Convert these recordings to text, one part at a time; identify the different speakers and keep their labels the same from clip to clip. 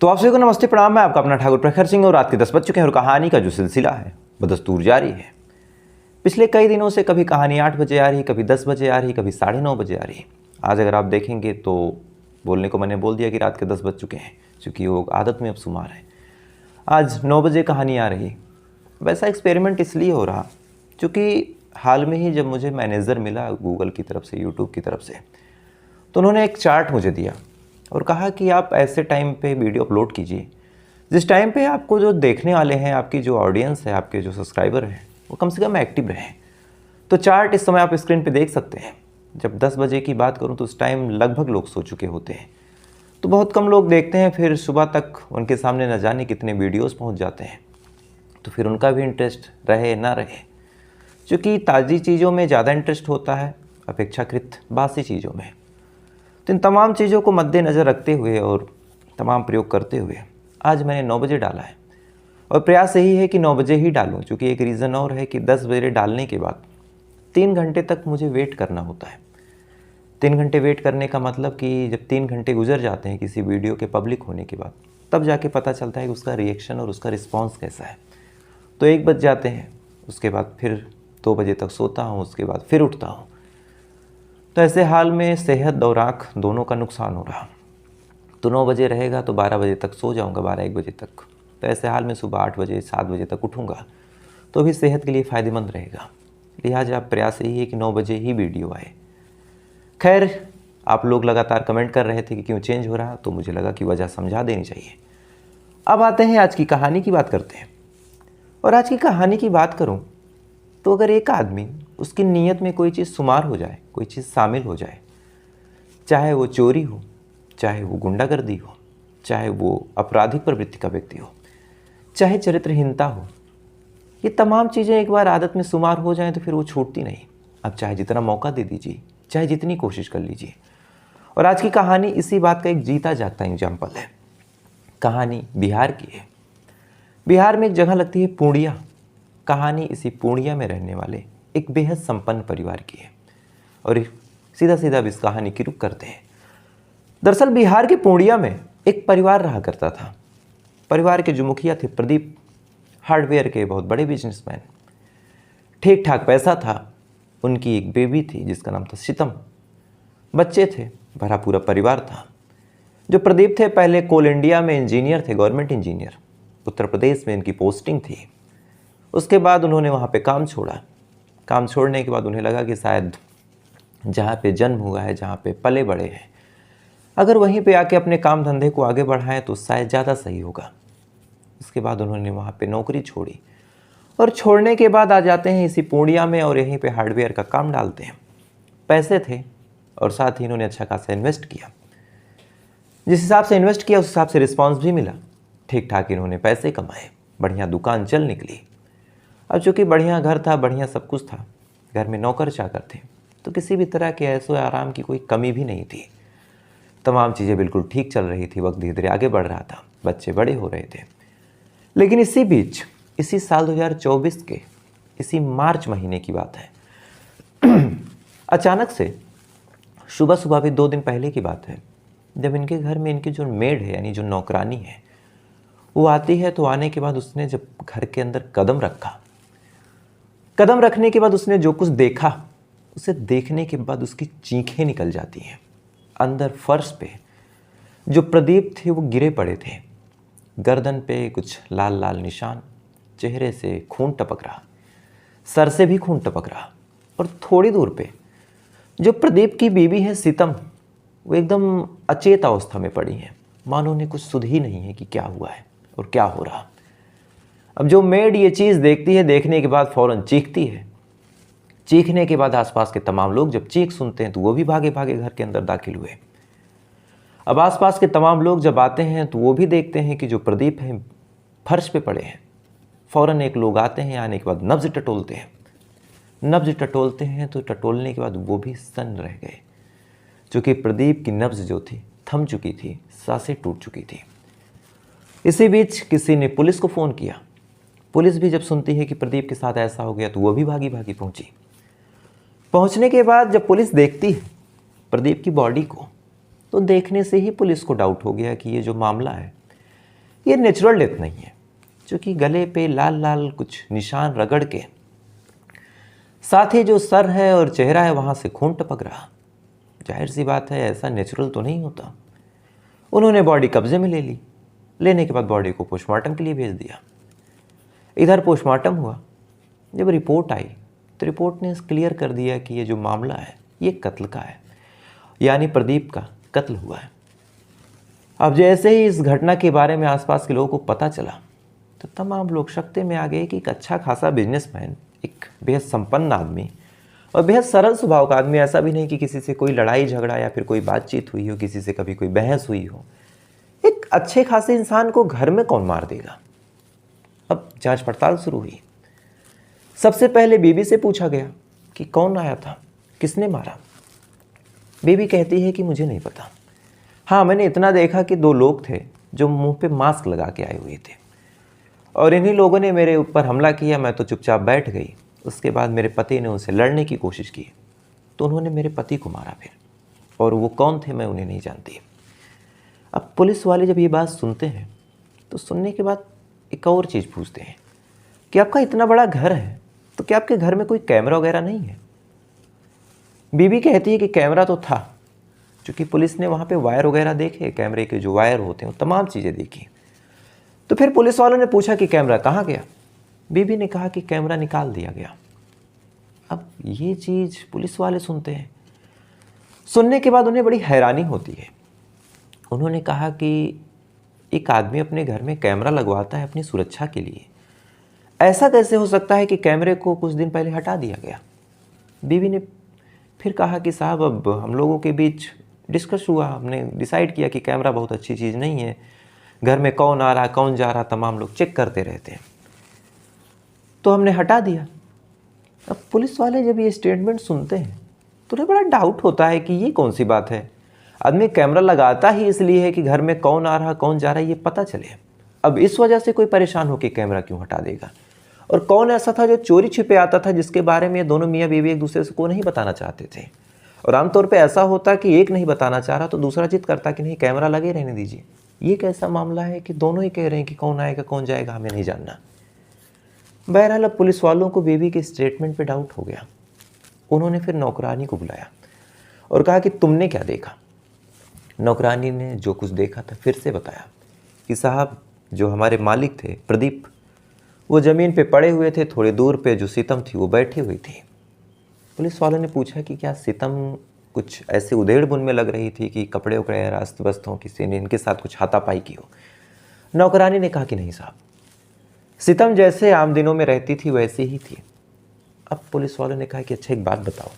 Speaker 1: तो आप सभी को नमस्ते प्रणाम। मैं आपका अपना ठाकुर प्रखर सिंह और रात के 10 बज चुके हैं और कहानी का जो सिलसिला है बदस्तूर जारी है। पिछले कई दिनों से कभी कहानी 8 बजे आ रही, कभी 10 बजे आ रही, कभी 9:30 बजे आ रही। आज अगर आप देखेंगे तो बोलने को मैंने बोल दिया कि रात के 10 बज चुके हैं, क्योंकि वो आदत में अब शुमार है। आज 9 बजे कहानी आ रही। वैसा एक्सपेरिमेंट इसलिए हो रहा क्योंकि हाल में ही जब मुझे मैनेजर मिला गूगल की तरफ से, यूट्यूब की तरफ से, तो उन्होंने एक चार्ट मुझे दिया और कहा कि आप ऐसे टाइम पे वीडियो अपलोड कीजिए जिस टाइम पे आपको जो देखने वाले हैं, आपकी जो ऑडियंस है, आपके जो सब्सक्राइबर हैं, वो कम से कम एक्टिव रहें। तो चार्ट इस समय आप स्क्रीन पे देख सकते हैं। जब 10 बजे की बात करूं तो उस टाइम लगभग लोग सो चुके होते हैं, तो बहुत कम लोग देखते हैं। फिर सुबह तक उनके सामने न जाने कितने वीडियोस पहुंच जाते हैं, तो फिर उनका भी इंटरेस्ट रहे ना रहे, क्योंकि ताज़ी चीज़ों में ज़्यादा इंटरेस्ट होता है अपेक्षाकृत बासी चीज़ों में। तो इन तमाम चीज़ों को मद्देनज़र रखते हुए और तमाम प्रयोग करते हुए आज मैंने 9 बजे डाला है और प्रयास यही है कि 9 बजे ही डालूं, क्योंकि एक रीज़न और है कि 10 बजे डालने के बाद 3 घंटे तक मुझे वेट करना होता है। 3 घंटे वेट करने का मतलब कि जब 3 घंटे गुजर जाते हैं किसी वीडियो के पब्लिक होने के बाद, तब जाके पता चलता है कि उसका रिएक्शन और उसका रिस्पॉन्स कैसा है। तो 1 बज जाते हैं, उसके बाद फिर 2 बजे तक सोता हूँ, उसके बाद फिर उठता हूँ। तो ऐसे हाल में सेहत और आँख दोनों का नुकसान हो रहा। तो 9 बजे रहेगा तो 12 बजे तक सो जाऊंगा, 12-1 बजे तक। तो ऐसे हाल में सुबह 8 बजे 7 बजे तक उठूंगा तो भी सेहत के लिए फ़ायदेमंद रहेगा। लिहाजा प्रयास यही है कि 9 बजे ही वीडियो आए। खैर, आप लोग लगातार कमेंट कर रहे थे कि क्यों चेंज हो रहा, तो मुझे लगा कि वजह समझा देनी चाहिए। अब आते हैं आज की कहानी की बात करते हैं। और आज की कहानी की बात करूँ तो अगर एक आदमी, उसकी नीयत में कोई चीज़ शुमार हो जाए, कोई चीज़ शामिल हो जाए, चाहे वो चोरी हो, चाहे वो गुंडागर्दी हो, चाहे वो आपराधिक प्रवृत्ति का व्यक्ति हो, चाहे चरित्रहीनता हो, ये तमाम चीज़ें एक बार आदत में शुमार हो जाएं तो फिर वो छूटती नहीं। अब चाहे जितना मौका दे दीजिए, चाहे जितनी कोशिश कर लीजिए। और आज की कहानी इसी बात का एक जीता जागता एग्जाम्पल है। कहानी बिहार की है। बिहार में एक जगह लगती है पूर्णिया। कहानी इसी पूर्णिया में रहने वाले एक बेहद संपन्न परिवार की है और सीधा सीधा अब इस कहानी की रुख करते हैं। दरअसल बिहार के पूर्णिया में एक परिवार रहा करता था। परिवार के जो मुखिया थे प्रदीप, हार्डवेयर के बहुत बड़े बिजनेसमैन, ठीक ठाक पैसा था। उनकी एक बेबी थी जिसका नाम था शीतम। बच्चे थे, भरा पूरा परिवार था। जो प्रदीप थे पहले कोल इंडिया में इंजीनियर थे, गवर्नमेंट इंजीनियर। उत्तर प्रदेश में इनकी पोस्टिंग थी। उसके बाद उन्होंने वहाँ पे काम छोड़ा। काम छोड़ने के बाद उन्हें लगा कि शायद जहाँ पे जन्म हुआ है, जहाँ पे पले बड़े हैं, अगर वहीं पे आके अपने काम धंधे को आगे बढ़ाएं तो शायद ज़्यादा सही होगा। उसके बाद उन्होंने वहाँ पे नौकरी छोड़ी और छोड़ने के बाद आ जाते हैं इसी पूर्णिया में और यहीं पे हार्डवेयर का काम डालते हैं। पैसे थे और साथ ही इन्होंने अच्छा खासा इन्वेस्ट किया। जिस हिसाब से इन्वेस्ट किया उस हिसाब से रिस्पॉन्स भी मिला। ठीक ठाक इन्होंने पैसे कमाए, बढ़िया दुकान चल निकली। अब चूँकि बढ़िया घर था, बढ़िया सब कुछ था, घर में नौकर चाकर थे, तो किसी भी तरह के ऐसो आराम की कोई कमी भी नहीं थी। तमाम चीज़ें बिल्कुल ठीक चल रही थी। वक्त धीरे धीरे आगे बढ़ रहा था, बच्चे बड़े हो रहे थे। लेकिन इसी बीच, इसी साल 2024 के इसी मार्च महीने की बात है, अचानक से सुबह सुबह भी 2 दिन पहले की बात है, जब इनके घर में इनकी जो मेड है, यानी जो नौकरानी है, वो आती है। तो आने के बाद उसने जब घर के अंदर कदम रखा, कदम रखने के बाद उसने जो कुछ देखा, उसे देखने के बाद उसकी चीखें निकल जाती हैं। अंदर फर्श पे जो प्रदीप थे वो गिरे पड़े थे। गर्दन पे कुछ लाल लाल निशान, चेहरे से खून टपक रहा, सर से भी खून टपक रहा। और थोड़ी दूर पे जो प्रदीप की बीवी है शीतम, वो एकदम अचेत अवस्था में पड़ी हैं, मानो उन्हें कुछ सुध ही नहीं है कि क्या हुआ है और क्या हो रहा। अब जो मेड ये चीज़ देखती है, देखने के बाद फ़ौरन चीखती है। चीखने के बाद आसपास के तमाम लोग जब चीख सुनते हैं तो वो भी भागे भागे घर के अंदर दाखिल हुए। अब आसपास के तमाम लोग जब आते हैं तो वो भी देखते हैं कि जो प्रदीप हैं फर्श पे पड़े हैं। फ़ौरन एक लोग आते हैं, आने के बाद नब्ज़ टटोलते हैं। नब्ज़ टटोलते हैं तो टटोलने के बाद वो भी सन्न रह गए, क्योंकि प्रदीप की नब्ज़ जो थी थम चुकी थी, सांसें टूट चुकी थी। इसी बीच किसी ने पुलिस को फ़ोन किया। पुलिस भी जब सुनती है कि प्रदीप के साथ ऐसा हो गया तो वो भी भागी भागी पहुंची। पहुंचने के बाद जब पुलिस देखती है प्रदीप की बॉडी को, तो देखने से ही पुलिस को डाउट हो गया कि ये जो मामला है ये नेचुरल डेथ नहीं है, क्योंकि गले पे लाल लाल कुछ निशान रगड़ के, साथ ही जो सर है और चेहरा है वहाँ से खून टपक रहा। जाहिर सी बात है ऐसा नेचुरल तो नहीं होता। उन्होंने बॉडी कब्जे में ले ली। लेने के बाद बॉडी को पोस्टमार्टम के लिए भेज दिया। इधर पोस्टमार्टम हुआ। जब रिपोर्ट आई तो रिपोर्ट ने क्लियर कर दिया कि ये जो मामला है ये कत्ल का है, यानी प्रदीप का कत्ल हुआ है। अब जैसे ही इस घटना के बारे में आसपास के लोगों को पता चला तो तमाम लोग शक्ते में आ गए कि एक अच्छा खासा बिजनेसमैन, एक बेहद संपन्न आदमी और बेहद सरल स्वभाव का आदमी, ऐसा भी नहीं कि किसी से कोई लड़ाई झगड़ा या फिर कोई बातचीत हुई हो, किसी से कभी कोई बहस हुई हो, एक अच्छे खासे इंसान को घर में कौन मार देगा। अब जांच पड़ताल शुरू हुई। सबसे पहले बीबी से पूछा गया कि कौन आया था, किसने मारा। बीबी कहती है कि मुझे नहीं पता, हाँ मैंने इतना देखा कि 2 लोग थे जो मुंह पे मास्क लगा के आए हुए थे और इन्हीं लोगों ने मेरे ऊपर हमला किया। मैं तो चुपचाप बैठ गई। उसके बाद मेरे पति ने उनसे लड़ने की कोशिश की तो उन्होंने मेरे पति को मारा फिर, और वो कौन थे मैं उन्हें नहीं जानती। अब पुलिस वाले जब ये बात सुनते हैं तो सुनने के बाद एक और चीज़ पूछते हैं कि आपका इतना बड़ा घर है तो क्या आपके घर में कोई कैमरा वगैरह नहीं है। बीबी कहती है कि कैमरा तो था, क्योंकि पुलिस ने वहाँ पे वायर वगैरह देखे, कैमरे के जो वायर होते हैं वो तमाम चीज़ें देखी। तो फिर पुलिस वालों ने पूछा कि कैमरा कहाँ गया। बीबी ने कहा कि कैमरा निकाल दिया गया। अब ये चीज़ पुलिस वाले सुनते हैं। सुनने के बाद उन्हें बड़ी हैरानी होती है। उन्होंने कहा कि एक आदमी अपने घर में कैमरा लगवाता है अपनी सुरक्षा के लिए, ऐसा कैसे हो सकता है कि कैमरे को कुछ दिन पहले हटा दिया गया। बीबी ने फिर कहा कि साहब अब हम लोगों के बीच डिस्कस हुआ, हमने डिसाइड किया कि कैमरा बहुत अच्छी चीज़ नहीं है, घर में कौन आ रहा कौन जा रहा तमाम लोग चेक करते रहते हैं, तो हमने हटा दिया। अब पुलिस वाले जब ये स्टेटमेंट सुनते हैं तो उन्हें बड़ा डाउट होता है कि ये कौन सी बात है। आदमी कैमरा लगाता ही इसलिए है कि घर में कौन आ रहा कौन जा रहा है ये पता चले। अब इस वजह से कोई परेशान हो कि कैमरा क्यों हटा देगा। और कौन ऐसा था जो चोरी छिपे आता था जिसके बारे में दोनों मियाँ बीवी एक दूसरे को नहीं बताना चाहते थे। और आमतौर पे ऐसा होता कि एक नहीं बताना चाह रहा तो दूसरा जिद करता कि नहीं कैमरा लगे रहने दीजिए। ये कैसा मामला है कि दोनों ही कह रहे हैं कि कौन आएगा कौन जाएगा हमें नहीं जानना। बहरहाल अब पुलिस वालों को बेबी के स्टेटमेंट पे डाउट हो गया। उन्होंने फिर नौकरानी को बुलाया और कहा कि तुमने क्या देखा। नौकरानी ने जो कुछ देखा था फिर से बताया कि साहब जो हमारे मालिक थे प्रदीप, वो ज़मीन पे पड़े हुए थे, थोड़ी दूर पे जो सीतम थी वो बैठी हुई थी। पुलिस वालों ने पूछा कि क्या सीतम कुछ ऐसे उधेड़ बुन में लग रही थी कि कपड़े उपड़े अस्त व्यस्त हों, किसी ने इनके साथ कुछ हाथापाई की हो। नौकरानी ने कहा कि नहीं साहब, सीतम जैसे आम दिनों में रहती थी वैसे ही थी। अब पुलिस वालों ने कहा कि अच्छा एक बात बताओ,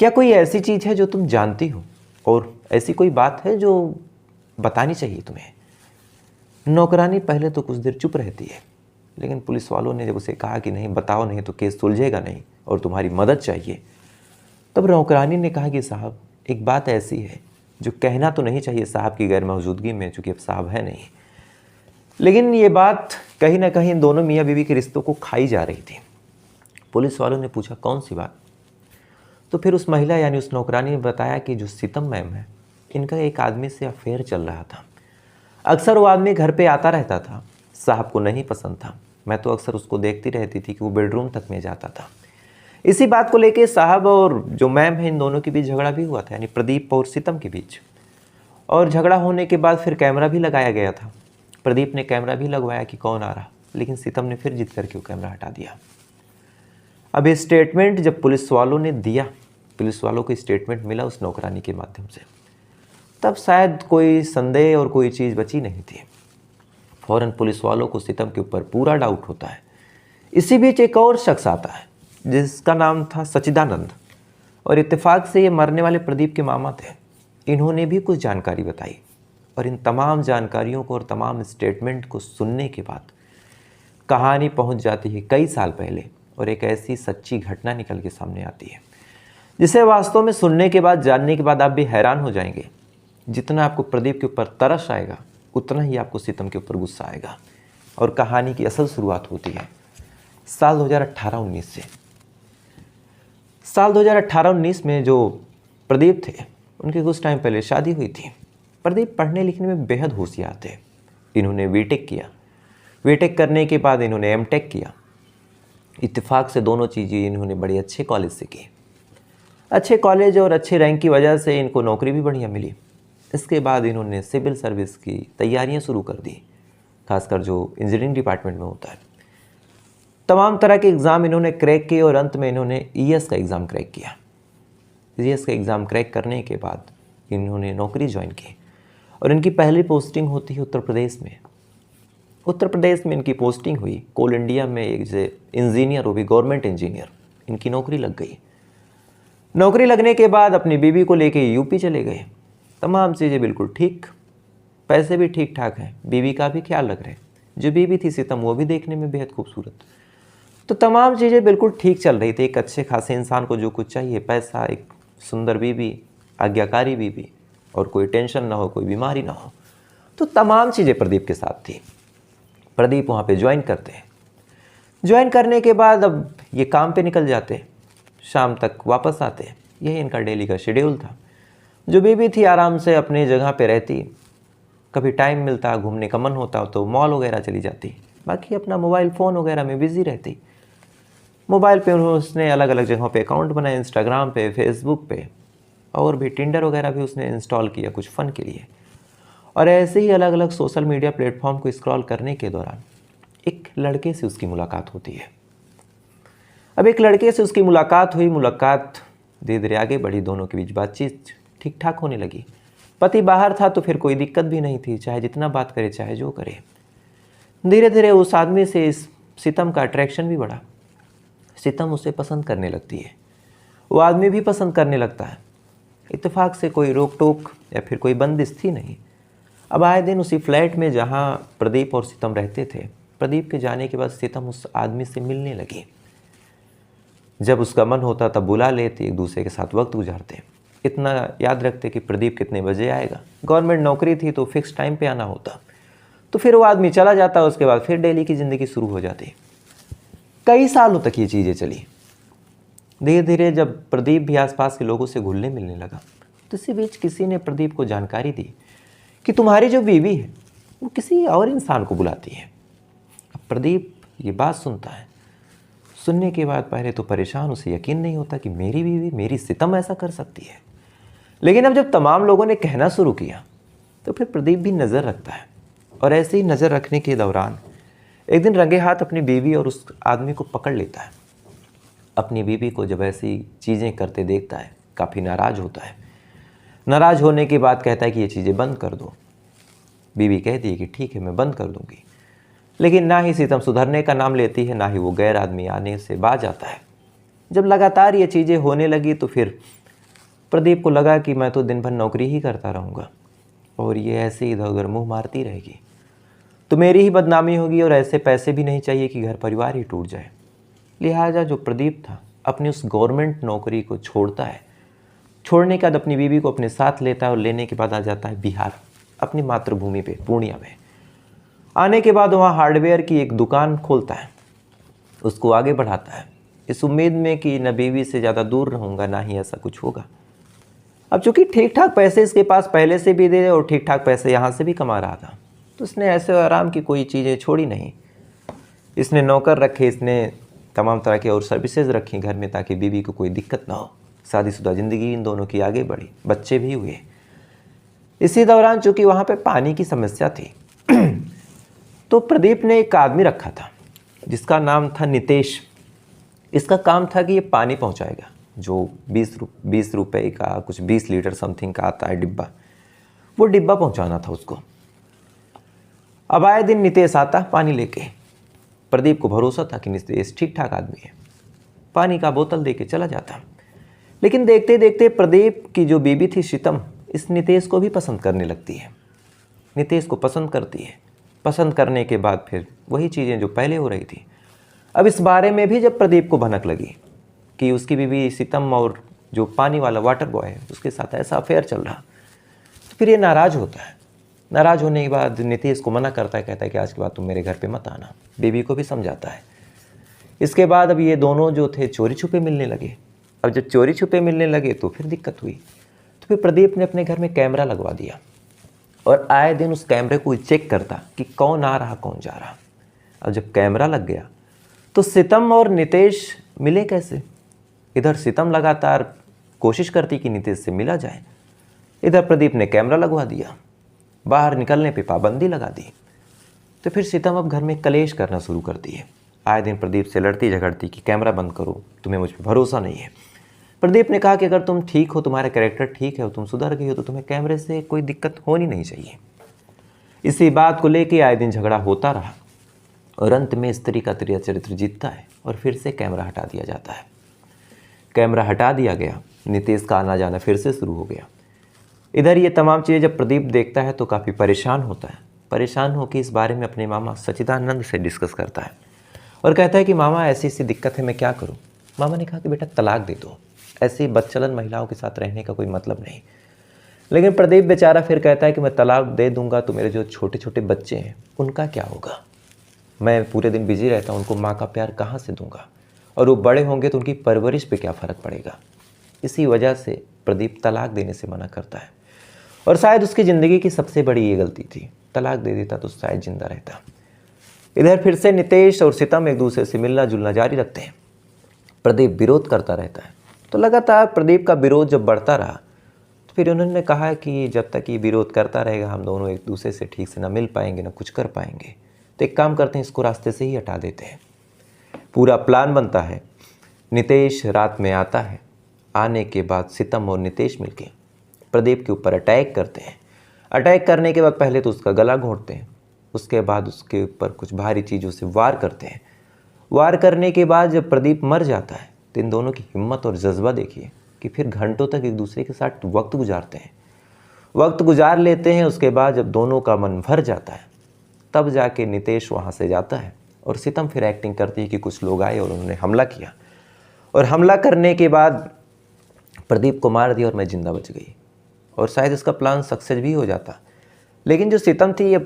Speaker 1: क्या कोई ऐसी चीज़ है जो तुम जानती हो और ऐसी कोई बात है जो बतानी चाहिए तुम्हें। नौकरानी पहले तो कुछ देर चुप रहती है, लेकिन पुलिस वालों ने जब उसे कहा कि नहीं बताओ नहीं तो केस सुलझेगा नहीं और तुम्हारी मदद चाहिए, तब नौकरानी ने कहा कि साहब एक बात ऐसी है जो कहना तो नहीं चाहिए साहब की गैर मौजूदगी में, चूँकि अब साहब है नहीं, लेकिन ये बात कहीं ना कहीं दोनों मियाँ बीवी के रिश्तों को खाई जा रही थी। पुलिस वालों ने पूछा कौन सी बात। तो फिर उस महिला यानी उस नौकरानी ने बताया कि जो सीतम मैम है इनका एक आदमी से अफेयर चल रहा था। अक्सर वो आदमी घर पे आता रहता था, साहब को नहीं पसंद था। मैं तो अक्सर उसको देखती रहती थी कि वो बेडरूम तक में जाता था। इसी बात को लेके साहब और जो मैम है इन दोनों के बीच झगड़ा भी हुआ था, यानी प्रदीप और सीतम के बीच। और झगड़ा होने के बाद फिर कैमरा भी लगाया गया था। प्रदीप ने कैमरा भी लगवाया कि कौन आ रहा, लेकिन सीतम ने फिर जिद करके वो कैमरा हटा दिया। अब ये स्टेटमेंट जब पुलिस वालों ने दिया, पुलिस वालों को स्टेटमेंट मिला उस नौकरानी के माध्यम से, तब शायद कोई संदेह और कोई चीज़ बची नहीं थी। फ़ौरन पुलिस वालों को सीतम के ऊपर पूरा डाउट होता है। इसी बीच एक और शख्स आता है जिसका नाम था सच्चिदानंद, और इत्तेफाक से ये मरने वाले प्रदीप के मामा थे। इन्होंने भी कुछ जानकारी बताई और इन तमाम जानकारियों को और तमाम स्टेटमेंट को सुनने के बाद कहानी पहुंच जाती है कई साल पहले और एक ऐसी सच्ची घटना निकल के सामने आती है जिसे वास्तव में सुनने के बाद जानने के बाद आप भी हैरान हो जाएंगे। जितना आपको प्रदीप के ऊपर तरस आएगा उतना ही आपको सीतम के ऊपर गुस्सा आएगा। और कहानी की असल शुरुआत होती है साल 2018-19 से। साल 2018-19 में जो प्रदीप थे उनकी कुछ टाइम पहले शादी हुई थी। प्रदीप पढ़ने लिखने में बेहद होशियार थे, इन्होंने बीटेक किया। बीटेक करने के बाद इन्होंने एमटेक किया। इत्तेफाक से दोनों चीज़ें इन्होंने बड़े अच्छे कॉलेज से की। अच्छे कॉलेज और अच्छे रैंक की वजह से इनको नौकरी भी बढ़िया मिली। इसके बाद इन्होंने सिविल सर्विस की तैयारियां शुरू कर दी, खासकर जो इंजीनियरिंग डिपार्टमेंट में होता है। तमाम तरह के एग्ज़ाम इन्होंने क्रैक किए और अंत में इन्होंने ईएस का एग्ज़ाम क्रैक किया। ईएस का एग्ज़ाम क्रैक करने के बाद इन्होंने नौकरी ज्वाइन की और इनकी पहली पोस्टिंग होती है उत्तर प्रदेश में। उत्तर प्रदेश में इनकी पोस्टिंग हुई कोल इंडिया में, एक इंजीनियर, वो भी गवर्नमेंट इंजीनियर। इनकी नौकरी लग गई। नौकरी लगने के बाद अपनी बीवी को लेके यूपी चले गए। तमाम चीज़ें बिल्कुल ठीक, पैसे भी ठीक ठाक हैं, बीवी का भी ख्याल रख रहे हैं। जो बीवी थी सितम, वो भी देखने में बेहद खूबसूरत। तो तमाम चीज़ें बिल्कुल ठीक चल रही थी। एक अच्छे खासे इंसान को जो कुछ चाहिए, पैसा, एक सुंदर बीवी, आज्ञाकारी बीवी और कोई टेंशन ना हो, कोई बीमारी ना हो, तो तमाम चीज़ें प्रदीप के साथ थी। प्रदीप वहाँ पे ज्वाइन करते हैं। ज्वाइन करने के बाद अब ये काम पे निकल जाते, शाम तक वापस आते। यही इनका डेली का शेड्यूल था। जो बीवी थी आराम से अपनी जगह पे रहती, कभी टाइम मिलता, घूमने का मन होता तो मॉल वगैरह चली जाती, बाकी अपना मोबाइल फ़ोन वगैरह में बिज़ी रहती। मोबाइल पे उसने अलग अलग जगहों पे अकाउंट बनाए, इंस्टाग्राम पे, फेसबुक पे, और भी टिंडर वगैरह भी उसने इंस्टॉल किया कुछ फ़न के लिए। और ऐसे ही अलग अलग सोशल मीडिया प्लेटफॉर्म को स्क्रॉल करने के दौरान एक लड़के से उसकी मुलाकात होती है। अब एक लड़के से उसकी मुलाकात हुई, मुलाकात धीरे धीरे आगे बढ़ी, दोनों के बीच बातचीत ठीक ठाक होने लगी। पति बाहर था तो फिर कोई दिक्कत भी नहीं थी, चाहे जितना बात करे, चाहे जो करे। धीरे धीरे उस आदमी से इस सितम का अट्रैक्शन भी बढ़ा। सितम उसे पसंद करने लगती है, वो आदमी भी पसंद करने लगता है। इत्तेफाक से कोई रोक टोक या फिर कोई बंदिश थी नहीं। अब आए दिन उसी फ्लैट में जहाँ प्रदीप और सितम रहते थे, प्रदीप के जाने के बाद सितम उस आदमी से मिलने लगी। जब उसका मन होता तब बुला लेते, एक दूसरे के साथ वक्त गुजारते। इतना याद रखते कि प्रदीप कितने बजे आएगा। गवर्नमेंट नौकरी थी तो फिक्स टाइम पे आना होता, तो फिर वो आदमी चला जाता, उसके बाद फिर डेली की ज़िंदगी शुरू हो जाती। कई सालों तक ये चीज़ें चली। धीरे धीरे जब प्रदीप भी आसपास के लोगों से घुलने मिलने लगा, तो इसी बीच किसी ने प्रदीप को जानकारी दी कि तुम्हारी जो बीवी है वो किसी और इंसान को बुलाती है। अब प्रदीप ये बात सुनता है। सुनने के बाद पहले तो परेशान, उसे यकीन नहीं होता कि मेरी बीवी, मेरी सितम ऐसा कर सकती है। लेकिन अब जब तमाम लोगों ने कहना शुरू किया तो फिर प्रदीप भी नज़र रखता है। और ऐसे ही नज़र रखने के दौरान एक दिन रंगे हाथ अपनी बीवी और उस आदमी को पकड़ लेता है। अपनी बीवी को जब ऐसी चीज़ें करते देखता है, काफ़ी नाराज़ होता है। नाराज़ होने के बाद कहता है कि ये चीज़ें बंद कर दो। बीवी कहती है कि ठीक है, मैं बंद कर दूँगी। लेकिन ना ही सितम सुधरने का नाम लेती है, ना ही वो गैर आदमी आने से बाज आता है। जब लगातार ये चीज़ें होने लगी तो फिर प्रदीप को लगा कि मैं तो दिन भर नौकरी ही करता रहूँगा और ये ऐसे इधर उधर मुँह मारती रहेगी तो मेरी ही बदनामी होगी, और ऐसे पैसे भी नहीं चाहिए कि घर परिवार ही टूट जाए। लिहाजा जो प्रदीप था अपनी उस गवर्नमेंट नौकरी को छोड़ता है। छोड़ने के बाद अपनी बीवी को अपने साथ लेता है और लेने के बाद आ जाता है बिहार, अपनी मातृभूमि पे, पूर्णिया में। आने के बाद वहाँ हार्डवेयर की एक दुकान खोलता है, उसको आगे बढ़ाता है, इस उम्मीद में कि न बीवी से ज़्यादा दूर रहूँगा, ना ही ऐसा कुछ होगा। अब चूँकि ठीक ठाक पैसे इसके पास पहले से भी दे और ठीक ठाक पैसे यहाँ से भी कमा रहा था, तो इसने ऐसे आराम की कोई चीज़ें छोड़ी नहीं। इसने नौकर रखे, इसने तमाम तरह की और सर्विसेज रखी घर में, ताकि बीवी को कोई दिक्कत ना हो। शादीशुदा ज़िंदगी इन दोनों की आगे बढ़ी, बच्चे भी हुए। इसी दौरान चूँकि वहाँ पे पानी की समस्या थी तो प्रदीप ने एक आदमी रखा था जिसका नाम था नितेश। इसका काम था कि ये पानी पहुँचाएगा, जो 20 रुपए का कुछ 20 लीटर समथिंग का आता है डिब्बा, वो डिब्बा पहुँचाना था उसको। अब आए दिन नितेश आता पानी लेके। प्रदीप को भरोसा था कि नितेश ठीक ठाक आदमी है, पानी का बोतल दे के चला जाता। लेकिन देखते देखते प्रदीप की जो बीबी थी सितम, इस नितेश को भी पसंद करने लगती है। नितेश को पसंद करती है। पसंद करने के बाद फिर वही चीज़ें जो पहले हो रही थी। अब इस बारे में भी जब प्रदीप को भनक लगी कि उसकी बीवी सितम और जो पानी वाला वाटर बॉय है उसके साथ ऐसा अफेयर चल रहा, तो फिर ये नाराज़ होता है। नाराज़ होने के बाद नितेश को मना करता है, कहता है कि आज के बाद तुम मेरे घर पे मत आना। बीवी को भी समझाता है। इसके बाद अब ये दोनों जो थे चोरी छुपे मिलने लगे। अब जब चोरी छुपे मिलने लगे तो फिर दिक्कत हुई। तो फिर प्रदीप ने अपने घर में कैमरा लगवा दिया। और आए दिन उस कैमरे को चेक करता कि कौन आ रहा कौन जा रहा। अब जब कैमरा लग गया तो सितम और नितेश मिले कैसे? इधर सितम लगातार कोशिश करती कि नितेश से मिला जाए, इधर प्रदीप ने कैमरा लगवा दिया, बाहर निकलने पे पाबंदी लगा दी। तो फिर सितम अब घर में कलेश करना शुरू करती है। आए दिन प्रदीप से लड़ती झगड़ती कि कैमरा बंद करो, तुम्हें मुझ पर भरोसा नहीं है। प्रदीप ने कहा कि अगर तुम ठीक हो, तुम्हारा कैरेक्टर ठीक है और तुम सुधर गई हो तो तुम्हें कैमरे से कोई दिक्कत होनी नहीं चाहिए। इसी बात को लेकर आए दिन झगड़ा होता रहा और अंत में स्त्री का चरित्र जीतता है और फिर से कैमरा हटा दिया जाता है। कैमरा हटा दिया गया, नितेश का आना जाना फिर से शुरू हो गया। इधर ये तमाम चीज़ें जब प्रदीप देखता है तो काफ़ी परेशान होता है। परेशान होकर इस बारे में अपने मामा सच्चिदानंद से डिस्कस करता है और कहता है कि मामा ऐसी ऐसी दिक्कत है, मैं क्या करूं? मामा ने कहा कि बेटा तलाक दे दो, ऐसी बदचलन महिलाओं के साथ रहने का कोई मतलब नहीं। लेकिन प्रदीप बेचारा फिर कहता है कि मैं तलाक दे दूंगा तो मेरे जो छोटे छोटे बच्चे हैं उनका क्या होगा? मैं पूरे दिन बिजी रहता हूँ, उनको माँ का प्यार कहाँ से दूंगा? और वो बड़े होंगे तो उनकी परवरिश पे क्या फ़र्क पड़ेगा? इसी वजह से प्रदीप तलाक देने से मना करता है और शायद उसकी ज़िंदगी की सबसे बड़ी ये गलती थी। तलाक दे देता तो शायद जिंदा रहता। इधर फिर से नितेश और सितम एक दूसरे से मिलना जुलना जारी रखते हैं। प्रदीप विरोध करता रहता है। तो लगातार प्रदीप का विरोध जब बढ़ता रहा तो फिर उन्होंने कहा कि जब तक ये विरोध करता रहेगा हम दोनों एक दूसरे से ठीक से ना मिल पाएंगे ना कुछ कर पाएंगे, तो एक काम करते हैं, इसको रास्ते से ही हटा देते हैं। पूरा प्लान बनता है। नितेश रात में आता है। आने के बाद सितम और नितेश मिलके प्रदीप के ऊपर अटैक करते हैं। अटैक करने के बाद पहले तो उसका गला घोंटते हैं, उसके बाद उसके ऊपर कुछ भारी चीज़ों से वार करते हैं। वार करने के बाद जब प्रदीप मर जाता है तो इन दोनों की हिम्मत और जज्बा देखिए कि फिर घंटों तक एक दूसरे के साथ वक्त गुजारते हैं, वक्त गुजार लेते हैं। उसके बाद जब दोनों का मन भर जाता है तब जाके नितेश वहाँ से जाता है और सितम फिर एक्टिंग करती है कि कुछ लोग आए और उन्होंने हमला किया और हमला करने के बाद प्रदीप को मार दिया और मैं जिंदा बच गई और शायद इसका प्लान सक्सेस भी हो जाता। लेकिन जो सितम थी, ये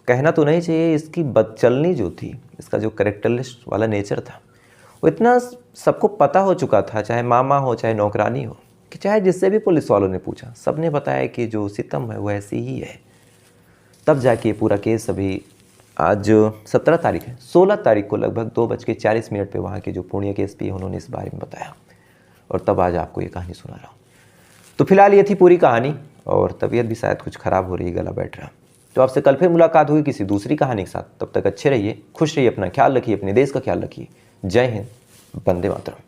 Speaker 1: कहना तो नहीं चाहिए, इसकी बदचलनी जो थी, इसका जो कैरेक्टरलेस वाला नेचर था, वो इतना सबको पता हो चुका था, चाहे मामा हो चाहे नौकरानी हो कि चाहे जिससे भी पुलिस वालों ने पूछा, सब ने बताया कि जो सितम है वो ऐसी ही है। तब जाके पूरा केस अभी आज 17 तारीख है, 16 तारीख को लगभग 2:40 पे वहाँ के जो पुणे के एसपी उन्होंने इस बारे में बताया और तब आज आपको ये कहानी सुना रहा हूँ। तो फिलहाल ये थी पूरी कहानी और तबीयत भी शायद कुछ ख़राब हो रही है, गला बैठ रहा। तो आपसे कल फिर मुलाकात हुई किसी दूसरी कहानी के साथ। तब तक अच्छे रहिए, खुश रहिए, अपना ख्याल रखिए, अपने देश का ख्याल रखिए। जय हिंद, वंदे मातरम।